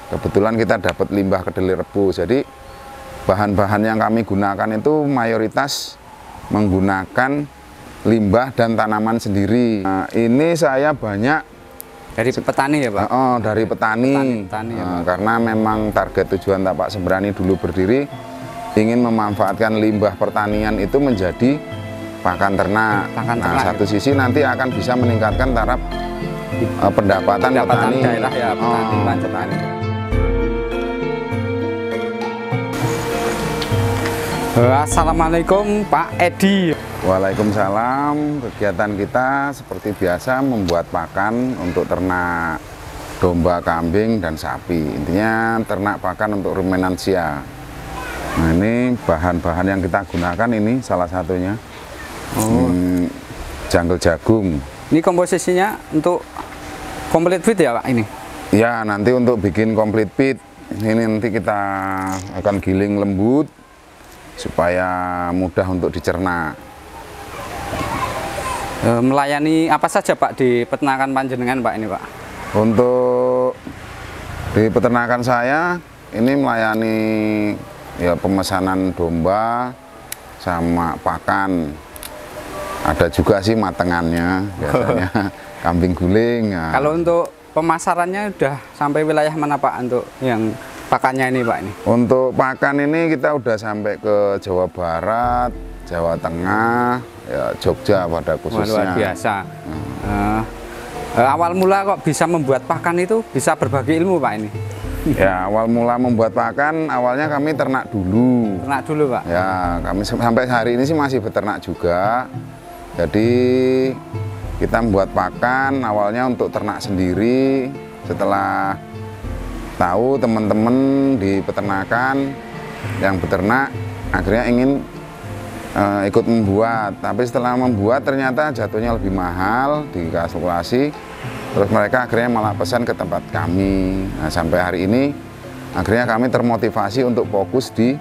Kebetulan kita dapat limbah kedelai rebus. Jadi bahan-bahan yang kami gunakan itu mayoritas menggunakan limbah dan tanaman sendiri. Nah, ini saya banyak dari petani ya Pak? Dari petani, petani ya, Pak. Karena memang target tujuan Tapak Sembrani dulu berdiri ingin memanfaatkan limbah pertanian itu menjadi pakan ternak. Satu sisi nanti akan bisa meningkatkan taraf pendapatan petani. Daerah ya, petani. Assalamualaikum Pak Edi. Waalaikumsalam. Kegiatan kita seperti biasa membuat pakan untuk ternak domba, kambing, dan sapi. Intinya ternak pakan untuk rumenansia. Nah, ini bahan-bahan yang kita gunakan ini salah satunya jungle jagung. Ini komposisinya untuk complete feed ya Pak ini? Ya, nanti untuk bikin complete feed ini nanti kita akan giling lembut supaya mudah untuk dicerna. Melayani apa saja Pak di peternakan panjenengan Pak ini Pak? Untuk di peternakan saya ini melayani ya pemesanan domba sama pakan. Ada juga sih matengannya biasanya kambing guling. Ya. Kalau untuk pemasarannya udah sampai wilayah mana Pak untuk yang pakannya ini Pak ini? Untuk pakan ini kita udah sampai ke Jawa Barat, Jawa Tengah, ya Jogja pada khususnya. Luar biasa. Awal mula kok bisa membuat pakan itu bisa berbagi ilmu Pak ini? Ya, awal mula membuat pakan awalnya kami ternak dulu. Ternak dulu Pak? Ya, kami sampai hari ini sih masih beternak juga. Jadi kita membuat pakan awalnya untuk ternak sendiri. Setelah tahu teman-teman di peternakan yang beternak akhirnya ingin ikut membuat, tapi setelah membuat ternyata jatuhnya lebih mahal dikalkulasi, terus mereka akhirnya malah pesan ke tempat kami. Nah, sampai hari ini akhirnya kami termotivasi untuk fokus di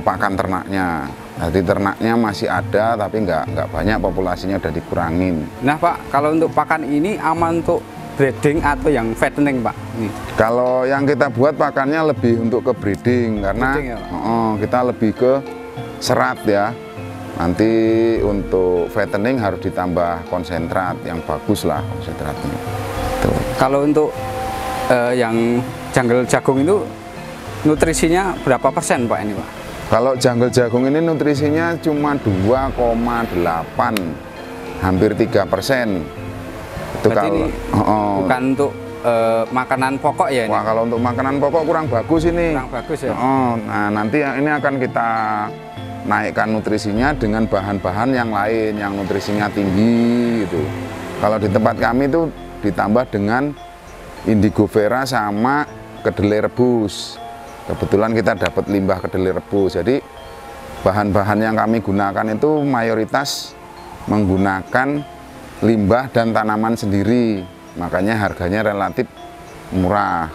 pakan ternaknya. Jadi ternaknya masih ada tapi nggak banyak, populasinya udah dikurangin. Nah Pak, kalau untuk pakan ini aman untuk breeding atau yang fattening Pak? Kalau yang kita buat pakannya lebih untuk ke breeding karena breeding, ya, kita lebih ke serat ya. Nanti untuk fattening harus ditambah konsentrat yang bagus lah konsentratnya. Tuh. Kalau untuk yang jungle jagung itu nutrisinya berapa persen Pak ini Pak? Kalau jungle jagung ini nutrisinya cuma 2,8, hampir 3%. Itu kalau bukan untuk makanan pokok ya ini? Wah, kalau untuk makanan pokok kurang bagus ini. Kurang bagus ya? Nah, nanti ini akan kita naikkan nutrisinya dengan bahan-bahan yang lain yang nutrisinya tinggi gitu. Kalau di tempat kami itu ditambah dengan indigo vera sama kedelai rebus. Kebetulan kita dapat limbah kedelai rebus. Jadi bahan-bahan yang kami gunakan itu mayoritas menggunakan limbah dan tanaman sendiri. Makanya harganya relatif murah.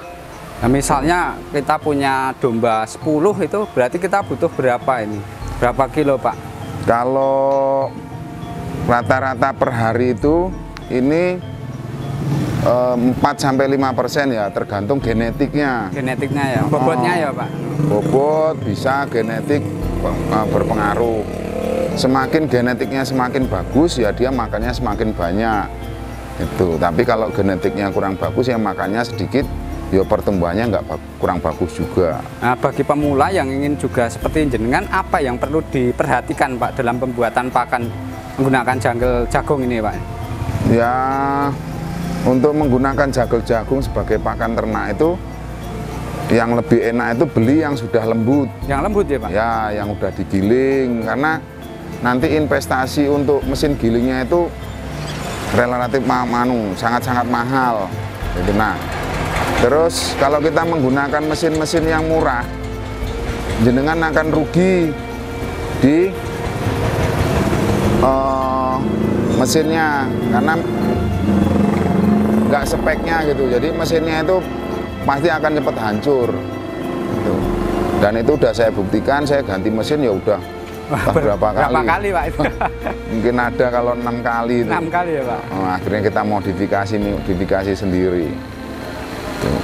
Nah, misalnya kita punya domba 10 itu berarti kita butuh berapa ini? Berapa kilo Pak? Kalau rata-rata per hari itu ini 4-5% ya, tergantung genetiknya. Genetiknya ya, bobotnya ya Pak? Bobot bisa, genetik berpengaruh. Semakin genetiknya semakin bagus ya dia makannya semakin banyak. Itu. Tapi kalau genetiknya kurang bagus ya makannya sedikit, ya pertumbuhannya kurang bagus juga. Nah, bagi pemula yang ingin juga seperti jenengan, apa yang perlu diperhatikan Pak dalam pembuatan pakan menggunakan jungle jagung ini Pak? Ya, untuk menggunakan jungle jagung sebagai pakan ternak itu yang lebih enak itu beli yang sudah lembut. Yang lembut ya Pak? Ya, yang udah digiling, karena nanti investasi untuk mesin gilingnya itu relatif sangat-sangat mahal. Gitu. Nah, terus kalau kita menggunakan mesin-mesin yang murah, jenengan akan rugi di mesinnya karena nggak speknya gitu. Jadi mesinnya itu pasti akan cepat hancur. Gitu. Dan itu udah saya buktikan, saya ganti mesin ya udah berapa kali? Berapa kali Pak itu? Mungkin ada kalau 6 kali. 6 kali ya Pak? Akhirnya kita modifikasi sendiri. Tuh.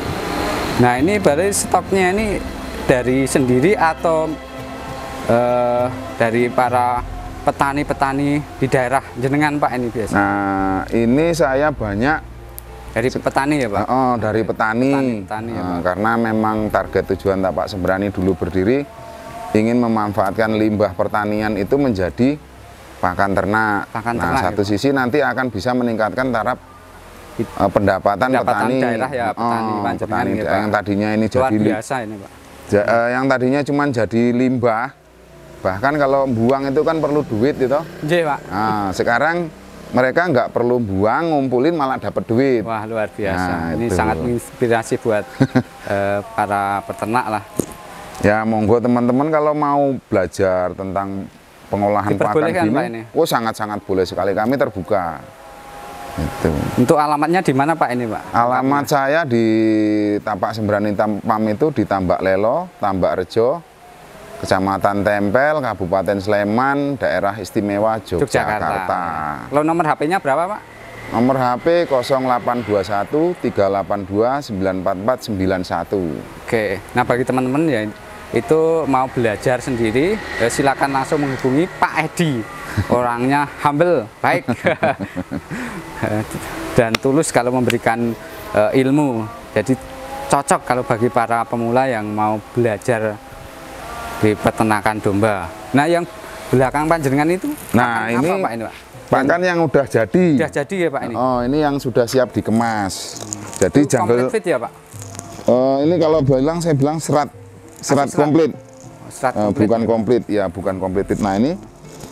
Nah ini berarti stoknya ini dari sendiri atau dari para petani-petani di daerah jenengan Pak ini biasa? Nah ini saya banyak dari petani ya Pak? Oh, dari petani, petani ya, Pak. Karena memang target tujuan Tapak Sembrani dulu berdiri ingin memanfaatkan limbah pertanian itu menjadi pakan ternak. Satu gitu. sisi nanti akan bisa meningkatkan taraf pendapatan petani daerah ya, petani gitu, yang tadinya ini luar jadi biasa ini Pak. Yang tadinya cuma jadi limbah, bahkan kalau buang itu kan perlu duit itu. Iya Pak. Nah, sekarang mereka nggak perlu buang, ngumpulin malah dapat duit. Wah luar biasa. Nah, ini itu sangat menginspirasi buat para peternak lah. Ya monggo teman-teman kalau mau belajar tentang pengolahan pakan gini, oh sangat-sangat boleh sekali, kami terbuka. Itu. Untuk alamatnya di mana Pak ini Pak? Alamat saya di Tapak Sembrani Tampam itu di Tambak Lelo, Tambak Rejo, Kecamatan Tempel, Kabupaten Sleman, Daerah Istimewa Yogyakarta. Kalau nomor HP-nya berapa Pak? Nomor HP 0821 382 944 91. Oke, nah bagi teman-teman ya itu mau belajar sendiri, silakan langsung menghubungi Pak Edi. Orangnya humble, baik, dan tulus kalau memberikan ilmu. Jadi cocok kalau bagi para pemula yang mau belajar di peternakan domba. Nah yang belakang panjenengan itu, nah ini apa Pak ini Pak? Pakan yang udah jadi. Udah jadi ya Pak ini? Oh ini yang sudah siap dikemas. Jadi jungle fit ya Pak? Ini kalau saya bilang serat komplit. Serat komplit. Bukan komplit ya, bukan komplit. Nah ini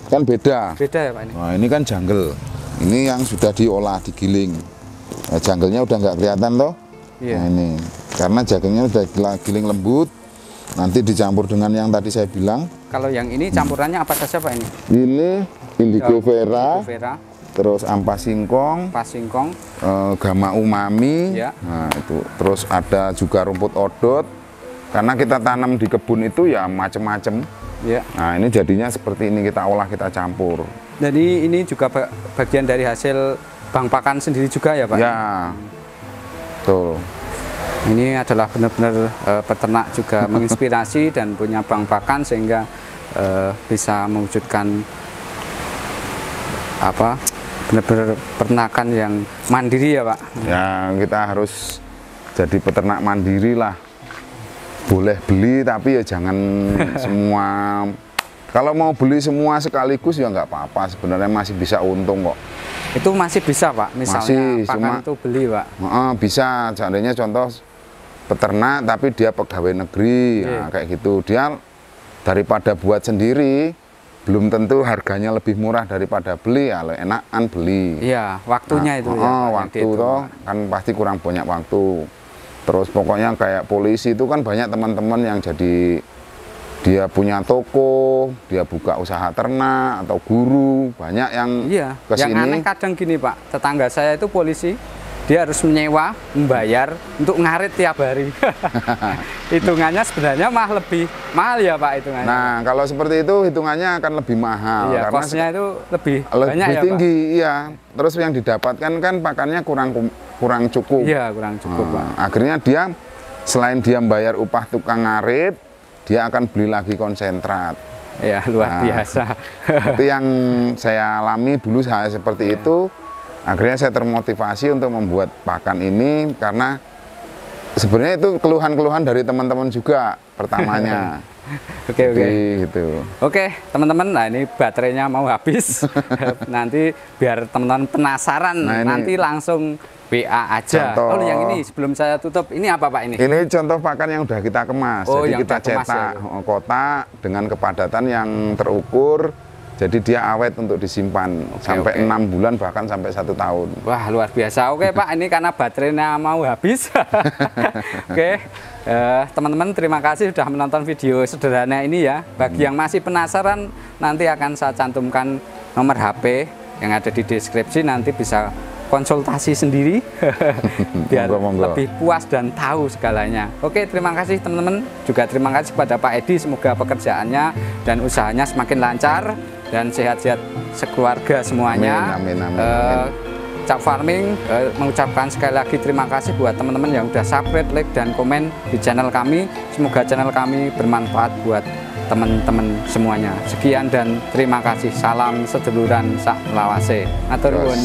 kan beda. Beda ya Pak ini? Nah ini kan jungle. Ini yang sudah diolah, digiling. Nah, jungle-nya udah nggak kelihatan toh. Iya. Nah ini karena jagungnya udah giling lembut. Nanti dicampur dengan yang tadi saya bilang. Kalau yang ini campurannya apa saja Pak ini? Ini indigo vera, terus ampas singkong, gama umami, ya. Nah itu terus ada juga rumput odot, karena kita tanam di kebun itu ya macem-macem. Ya. Nah ini jadinya seperti ini, kita olah, kita campur. Jadi ini juga bagian dari hasil bank pakan sendiri juga ya Pak? Ya, betul. Ini adalah benar-benar peternak juga menginspirasi dan punya bank pakan sehingga bisa mewujudkan apa benar-benar peternakan yang mandiri ya Pak. Ya kita harus jadi peternak mandiri lah. Boleh beli tapi ya jangan semua. Kalau mau beli semua sekaligus ya nggak apa-apa, sebenarnya masih bisa untung kok. Itu masih bisa Pak, misalnya masih, pakan itu beli Pak? Bisa, seandainya contoh peternak tapi dia pegawai negeri, nah, kayak gitu. Dia daripada buat sendiri, belum tentu harganya lebih murah daripada beli, ya enakan beli. Iya, waktunya itu ya. Waktu toh kan pasti kurang banyak waktu. Terus pokoknya kayak polisi itu kan banyak teman-teman yang jadi dia punya toko, dia buka usaha ternak atau guru, banyak yang kesini. Yang aneh kadang gini Pak, tetangga saya itu polisi, dia harus menyewa, membayar untuk ngarit tiap hari. Hitungannya sebenarnya lebih mahal ya Pak hitungannya. Nah kalau seperti itu hitungannya akan lebih mahal. Iya, karena kosnya itu lebih banyak ya tinggi, Pak? Iya. Terus yang didapatkan kan pakannya kurang cukup. Iya kurang cukup Pak. Akhirnya dia selain dia membayar upah tukang ngarit, dia akan beli lagi konsentrat. Ya luar biasa. Itu yang saya alami dulu, saya seperti itu. Akhirnya saya termotivasi untuk membuat pakan ini karena sebenarnya itu keluhan-keluhan dari teman-teman juga pertamanya. Oke. Gitu. Oke teman-teman, nah ini baterainya mau habis. Nanti biar teman-teman penasaran, nanti langsung WA aja. Contoh, yang ini sebelum saya tutup, ini apa Pak ini? Ini contoh pakan yang udah kita kemas. Jadi kita cetak kotak dengan kepadatan yang terukur. Jadi dia awet untuk disimpan sampai 6 bulan bahkan sampai 1 tahun. Wah luar biasa. Oke Pak, ini karena baterainya mau habis. Oke, teman-teman terima kasih sudah menonton video sederhana ini ya. Bagi yang masih penasaran, nanti akan saya cantumkan nomor HP yang ada di deskripsi, nanti bisa konsultasi sendiri biar lebih puas dan tahu segalanya. Oke, terima kasih teman-teman. Juga terima kasih kepada Pak Edi, semoga pekerjaannya dan usahanya semakin lancar dan sehat-sehat sekeluarga semuanya. Amin. Cap Farming mengucapkan sekali lagi terima kasih buat teman-teman yang udah subscribe, like, dan komen di channel kami. Semoga channel kami bermanfaat buat teman-teman semuanya. Sekian dan terima kasih. Salam seduluran sak lawase. Atur nuwun.